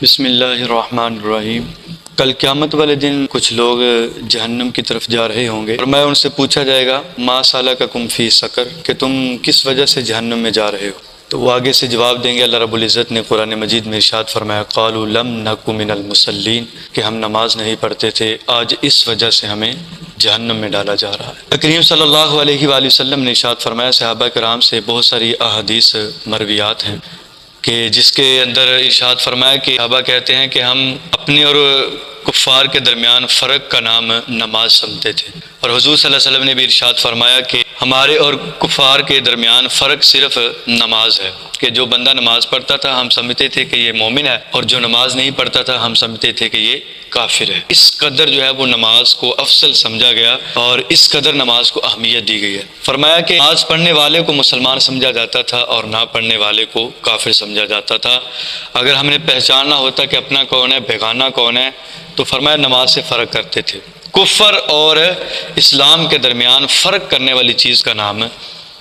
بسم اللہ الرحمن الرحیم۔ کل قیامت والے دن کچھ لوگ جہنم کی طرف جا رہے ہوں گے اور میں ان سے پوچھا جائے گا ما سلککم فی سقر، کہ تم کس وجہ سے جہنم میں جا رہے ہو؟ تو وہ آگے سے جواب دیں گے۔ اللہ رب العزت نے قرآن مجید میں ارشاد فرمایا قالوا لم نک من المصلین، کہ ہم نماز نہیں پڑھتے تھے، آج اس وجہ سے ہمیں جہنم میں ڈالا جا رہا ہے۔ کریم صلی اللہ علیہ وآلہ وسلم نے ارشاد فرمایا، صحابہ کرام سے بہت ساری احادیث مرویات ہیں کہ جس کے اندر ارشاد فرمایا کہ صحابہ کہتے ہیں کہ ہم اپنے اور کفار کے درمیان فرق کا نام نماز سمجھتے تھے، اور حضور صلی اللہ علیہ وسلم نے بھی ارشاد فرمایا کہ ہمارے اور کفار کے درمیان فرق صرف نماز ہے، کہ جو بندہ نماز پڑھتا تھا ہم سمجھتے تھے کہ یہ مومن ہے، اور جو نماز نہیں پڑھتا تھا ہم سمجھتے تھے کہ یہ کافر ہے۔ اس قدر جو ہے وہ نماز کو افضل سمجھا گیا اور اس قدر نماز کو اہمیت دی گئی ہے۔ فرمایا کہ نماز پڑھنے والے کو مسلمان سمجھا جاتا تھا اور نہ پڑھنے والے کو کافر سمجھا جاتا تھا۔ اگر ہم نے پہچاننا ہوتا کہ اپنا کون ہے بیگانہ کون ہے تو فرمایا نماز سے فرق کرتے تھے۔ کفر اور اسلام کے درمیان فرق کرنے والی چیز کا نام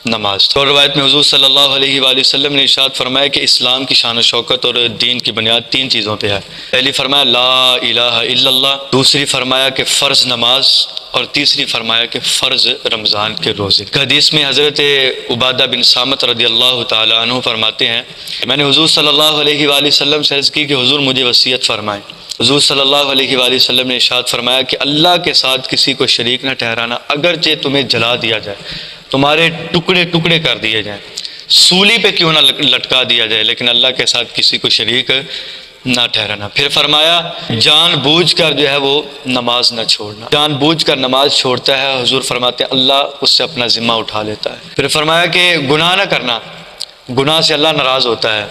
نماز تھا۔ اور روایت میں حضور صلی اللہ علیہ وآلہ وسلم نے ارشاد فرمایا کہ اسلام کی شان و شوکت اور دین کی بنیاد تین چیزوں پہ ہے۔ پہلی فرمایا لا الہ الا اللہ، دوسری فرمایا کہ فرض نماز، اور تیسری فرمایا کہ فرض رمضان کے روزے۔ حدیث میں حضرت عبادہ بن صامت رضی اللہ تعالی عنہ فرماتے ہیں میں نے حضور صلی اللہ علیہ وآلہ وسلم سے عرض کی کہ حضور مجھے وصیت فرمائیں۔ حضور صلی اللہ علیہ وآلہ وسلم نے ارشاد فرمایا کہ اللہ کے ساتھ کسی کو شریک نہ ٹھہرانا، اگرچہ تمہیں جلا دیا جائے، تمہارے ٹکڑے ٹکڑے کر دیے جائیں، سولی پہ کیوں نہ لٹکا دیا جائے، لیکن اللہ کے ساتھ کسی کو شریک نہ ٹھہرانا۔ پھر فرمایا جان بوجھ کر جو ہے وہ نماز نہ چھوڑنا، جان بوجھ کر نماز چھوڑتا ہے حضور فرماتے ہیں اللہ اس سے اپنا ذمہ اٹھا لیتا ہے۔ پھر فرمایا کہ گناہ نہ کرنا، گناہ سے اللہ ناراض ہوتا ہے،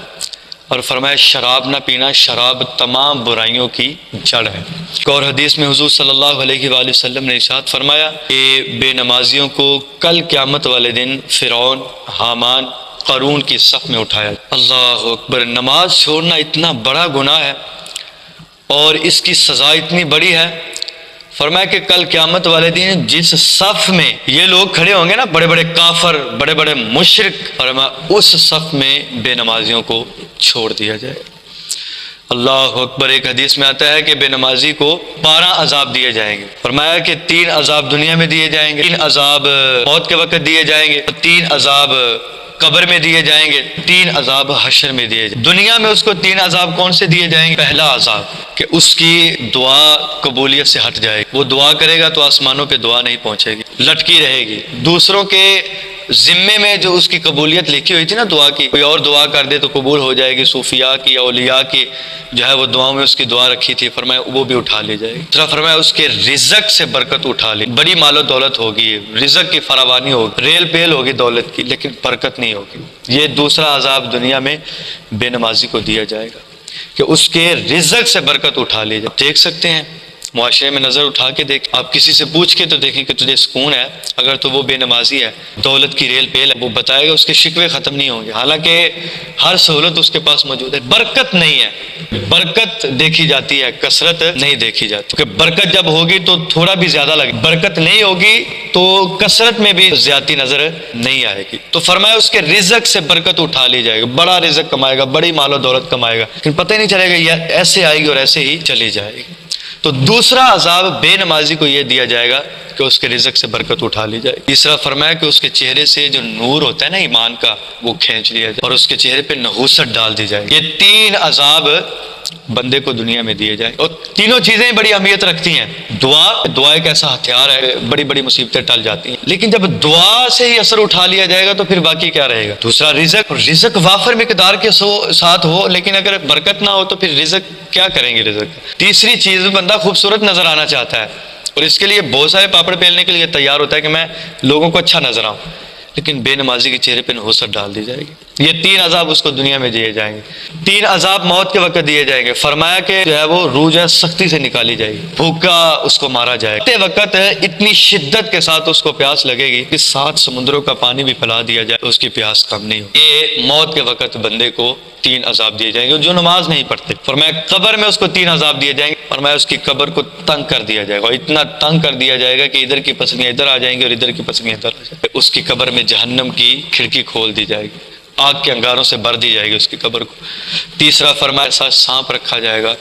اور فرمایا شراب نہ پینا، شراب تمام برائیوں کی جڑ ہے۔ اور حدیث میں حضور صلی اللہ علیہ وآلہ وسلم نے ارشاد فرمایا کہ بے نمازیوں کو کل قیامت والے دن فرعون، حامان، قارون کی صف میں اٹھایا۔ اللہ اکبر! نماز چھوڑنا اتنا بڑا گناہ ہے اور اس کی سزا اتنی بڑی ہے۔ فرمایا کہ کل قیامت والے دن جس صف میں یہ لوگ کھڑے ہوں گے نا، بڑے بڑے کافر، بڑے بڑے مشرک، فرمایا اس صف میں بے نمازیوں کو چھوڑ دیا جائے۔ اللہ اکبر! ایک حدیث میں آتا ہے کہ بے نمازی کو 12 عذاب دیے جائیں گے۔ فرمایا کہ 3 عذاب دنیا میں دیے جائیں گے، 3 عذاب موت کے وقت دیے جائیں گے، 3 عذاب قبر میں دیے جائیں گے، 3 عذاب حشر میں دیے جائیں گے۔ دنیا میں اس کو 3 عذاب کون سے دیے جائیں گے؟ پہلا عذاب کہ اس کی دعا قبولیت سے ہٹ جائے گی، وہ دعا کرے گا تو آسمانوں پہ دعا نہیں پہنچے گی، لٹکی رہے گی۔ دوسروں کے ذمے میں جو اس کی قبولیت لکھی ہوئی تھی نا دعا کی، کوئی اور دعا کر دے تو قبول ہو جائے گی، صوفیاء کی، اولیاء کی جو ہے وہ دعاؤں میں اس کی دعا رکھی تھی، فرمایا وہ بھی اٹھا لی جائے گی۔ دوسرا فرمایا اس کے رزق سے برکت اٹھا لی، بڑی مال و دولت ہوگی، رزق کی فراوانی ہوگی، ریل پیل ہوگی دولت کی، لیکن برکت نہیں ہوگی۔ یہ دوسرا عذاب دنیا میں بے نمازی کو دیا جائے گا کہ اس کے رزق سے برکت اٹھا لی جائے۔ دیکھ سکتے ہیں معاشرے میں نظر اٹھا کے دیکھ، آپ کسی سے پوچھ کے تو دیکھیں کہ تجھے سکون ہے، اگر تو وہ بے نمازی ہے، دولت کی ریل پیل ہے، وہ بتائے گا اس کے شکوے ختم نہیں ہوں گے، حالانکہ ہر سہولت اس کے پاس موجود ہے۔ برکت نہیں ہے، برکت دیکھی جاتی ہے، کثرت نہیں دیکھی جاتی، کیونکہ برکت جب ہوگی تو تھوڑا بھی زیادہ لگے، برکت نہیں ہوگی تو کثرت میں بھی زیادتی نظر نہیں آئے گی۔ تو فرمایا اس کے رزق سے برکت اٹھا لی جائے گی، بڑا رزق کمائے گا، بڑی مال و دولت کمائے گا، لیکن پتہ ہی نہیں چلے گا یہ ایسے آئے گی اور ایسے ہی چلی جائے گی۔ تو دوسرا عذاب بے نمازی کو یہ دیا جائے گا کہ اس کے رزق سے برکت اٹھا لی جائے۔ تیسرا فرمایا کہ اس کے چہرے سے جو نور ہوتا ہے نا ایمان کا، وہ کھینچ لیا جائے اور اس کے چہرے پہ نحوست ڈال دی جائے۔ یہ 3 عذاب بندے کو دنیا میں دیے جائیں، اور تینوں چیزیں بڑی اہمیت رکھتی ہیں۔ دعا ایک ایسا ہتھیار ہے، بڑی بڑی مصیبتیں ٹل جاتی ہیں، لیکن جب دعا سے ہی اثر اٹھا لیا جائے گا تو پھر باقی کیا رہے گا؟ دوسرا رزق وافر مقدار کے ساتھ ہو، لیکن اگر برکت نہ ہو تو پھر رزق کیا کریں گے رزق؟ تیسری چیز، بندہ خوبصورت نظر آنا چاہتا ہے اور اس کے لیے بہت سارے پاپڑ پھیلنے کے لیے تیار ہوتا ہے کہ میں لوگوں کو اچھا نظر آؤں، لیکن بے نمازی کے چہرے پہ نحوست ڈال دی جائے گی۔ یہ 3 عذاب اس کو دنیا میں دیے جائیں گے۔ 3 عذاب موت کے وقت دیے جائیں گے۔ فرمایا کہ جو ہے وہ روح جو ہے سختی سے نکالی جائے گی، بھوکا اس کو مارا جائے گا، وقت اتنی شدت کے ساتھ اس کو پیاس لگے گی کہ 7 سمندروں کا پانی بھی پلا دیا جائے تو اس کی پیاس کم نہیں ہوگی۔ یہ موت کے وقت بندے کو 3 عذاب دیے جائیں گے جو نماز نہیں پڑھتے۔ فرمایا قبر میں اس کو 3 عذاب دیے جائیں گے، فرمایا اس کی قبر کو تنگ کر دیا جائے گا، اتنا تنگ کر دیا جائے گا کہ ادھر کی پسلیاں ادھر آ جائیں گی اور ادھر کی پسلیاں ادھر آ جائیں گی۔ اس کی قبر میں جہنم کی کھڑکی کھول دی جائے گی آگ کے انگاروں سے بھر دی جائے گی اس کی قبر کو۔ تیسرا فرمایا ایسا سانپ رکھا جائے گا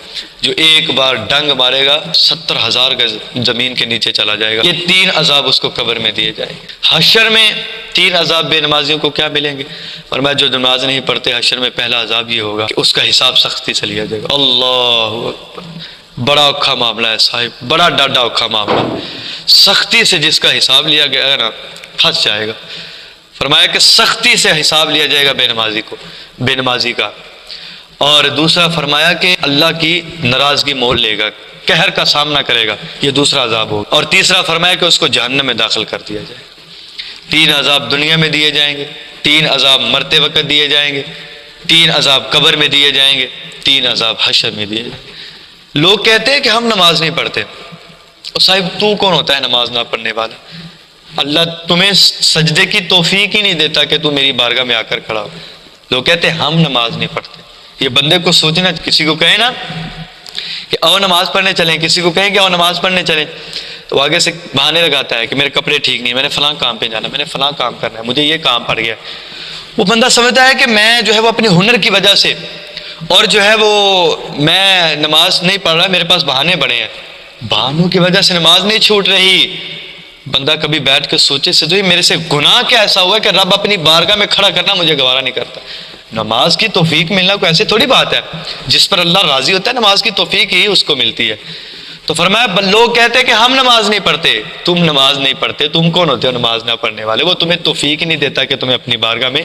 جو ایک بار ڈنگ مارے گا 70,000 گز زمین کے نیچے چلا جائے گا۔ یہ 3 عذاب اس کو قبر میں دیے جائیں گے۔ حشر میں 3 عذاب بے نمازیوں کو کیا ملیں گے؟ فرمایا جو نماز نہیں پڑھتے حشر میں پہلا عذاب یہ ہوگا کہ اس کا حساب سختی سے لیا جائے گا۔ اللہ اکبر، بڑا اوکھا معاملہ ہے صاحب، بڑا ڈاڈا اوکھا معاملہ ہے۔ سختی سے جس کا حساب لیا گیا ہے نا پھنس جائے گا۔ فرمایا کہ سختی سے حساب لیا جائے گا بے نمازی کا۔ اور دوسرا فرمایا کہ اللہ کی ناراضگی مول لے گا، قہر کا سامنا کرے گا، یہ دوسرا عذاب ہوگا۔ اور تیسرا فرمایا کہ اس کو جہنم میں داخل کر دیا جائے گا۔ 3 عذاب دنیا میں دیے جائیں گے، 3 عذاب مرتے وقت دیے جائیں گے، 3 عذاب قبر میں دیے جائیں گے، 3 عذاب حشر میں دیے جائیں گے۔ لوگ کہتے ہیں کہ ہم نماز نہیں پڑھتے۔ اور صاحب تو کون ہوتا ہے نماز نہ پڑھنے والا؟ اللہ تمہیں سجدے کی توفیق ہی نہیں دیتا کہ تم میری بارگاہ میں آ کر کھڑا ہو۔ لوگ کہتے ہیں ہم نماز نہیں پڑھتے۔ یہ بندے کو سوچنا، کسی کو کہیں نا کہ آؤ نماز پڑھنے چلیں، کسی کو کہیں کہ آؤ نماز پڑھنے چلیں، تو آگے سے بہانے لگاتا ہے کہ میرے کپڑے ٹھیک نہیں، میں نے فلاں کام پہ جانا، میں نے فلاں کام کرنا ہے، مجھے یہ کام پڑ گیا۔ وہ بندہ سمجھتا ہے کہ میں جو ہے وہ اپنے ہنر کی وجہ سے اور جو ہے وہ میں نماز نہیں پڑھ رہا، میرے پاس بہانے بڑے ہیں، بہانوں کی وجہ سے نماز نہیں چھوٹ رہی۔ بندہ کبھی بیٹھ کے سوچے سے جو میرے سے گناہ کیا ایسا ہوا ہے کہ رب اپنی بارگاہ میں کھڑا کرنا مجھے گوارا نہیں کرتا۔ نماز کی توفیق ملنا کوئی ایسے تھوڑی بات ہے، جس پر اللہ راضی ہوتا ہے نماز کی توفیق ہی اس کو ملتی ہے۔ تو فرمایا لوگ کہتے ہیں کہ ہم نماز نہیں پڑھتے۔ تم نماز نہیں پڑھتے، تم کون ہوتے ہو نماز نہ پڑھنے والے؟ وہ تمہیں توفیق ہی نہیں دیتا کہ تمہیں اپنی بارگاہ میں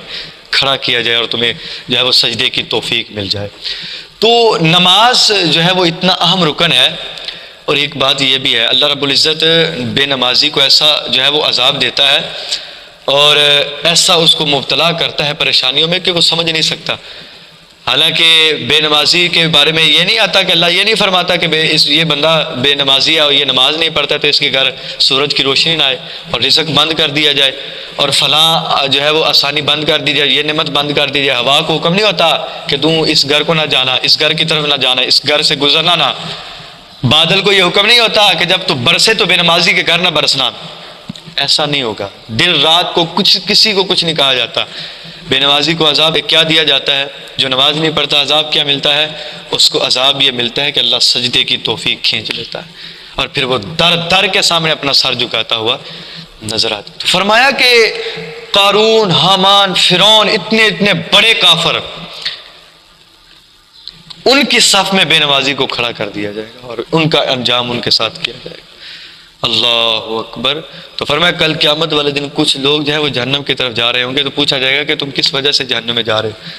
کھڑا کیا جائے اور تمہیں جو ہے وہ سجدے کی توفیق مل جائے۔ تو نماز جو ہے وہ اتنا اہم رکن ہے۔ اور ایک بات یہ بھی ہے، اللہ رب العزت بے نمازی کو ایسا جو ہے وہ عذاب دیتا ہے اور ایسا اس کو مبتلا کرتا ہے پریشانیوں میں کہ وہ سمجھ نہیں سکتا۔ حالانکہ بے نمازی کے بارے میں یہ نہیں آتا کہ اللہ یہ نہیں فرماتا کہ یہ بندہ بے نمازی ہے اور یہ نماز نہیں پڑھتا تو اس کے گھر سورج کی روشنی نہ آئے اور رزق بند کر دیا جائے اور فلاں جو ہے وہ آسانی بند کر دی جائے، یہ نعمت بند کر دی جائے۔ ہوا کو حکم نہیں ہوتا کہ تم اس گھر کو نہ جانا، اس گھر کی طرف نہ جانا، اس گھر سے گزرنا نہ۔ بادل کو یہ حکم نہیں ہوتا کہ جب تو برسے تو بے نمازی کے گھر نہ برسنا۔ ایسا نہیں ہوگا۔ دن رات کو کسی کو کچھ نہیں کہا جاتا۔ بے نمازی کو عذاب کیا دیا جاتا ہے؟ جو نماز نہیں پڑھتا عذاب کیا ملتا ہے؟ اس کو عذاب یہ ملتا ہے کہ اللہ سجدے کی توفیق کھینچ لیتا ہے اور پھر وہ در کے سامنے اپنا سر جھکاتا ہوا نظر آتا۔ تو فرمایا کہ قارون، حامان، فرعون، اتنے بڑے کافر، ان کی صف میں بے نمازی کو کھڑا کر دیا جائے گا اور ان کا انجام ان کے ساتھ کیا جائے گا۔ اللہ اکبر۔ تو فرمایا کل قیامت والے دن کچھ لوگ جو ہے وہ جہنم کی طرف جا رہے ہوں گے، تو پوچھا جائے گا کہ تم کس وجہ سے جہنم میں جا رہے ہو؟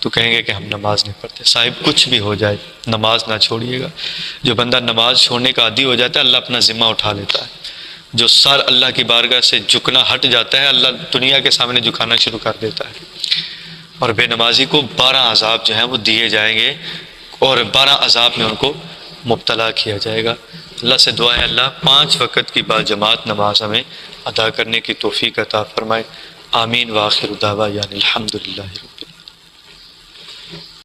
تو کہیں گے کہ ہم نماز نہیں پڑھتے۔ صاحب کچھ بھی ہو جائے نماز نہ چھوڑیے گا۔ جو بندہ نماز چھوڑنے کا عادی ہو جاتا ہے اللہ اپنا ذمہ اٹھا لیتا ہے۔ جو سر اللہ کی بارگاہ سے جھکنا ہٹ جاتا ہے اللہ دنیا کے سامنے جھکانا شروع کر دیتا ہے۔ اور بے نمازی کو 12 عذاب جو ہیں وہ دیے جائیں گے اور 12 عذاب میں ان کو مبتلا کیا جائے گا۔ اللہ سے دعا ہے اللہ 5 وقت کی باجماعت نماز ہمیں ادا کرنے کی توفیق عطا فرمائے۔ آمین۔ وآخر دعوانا الحمدللہ۔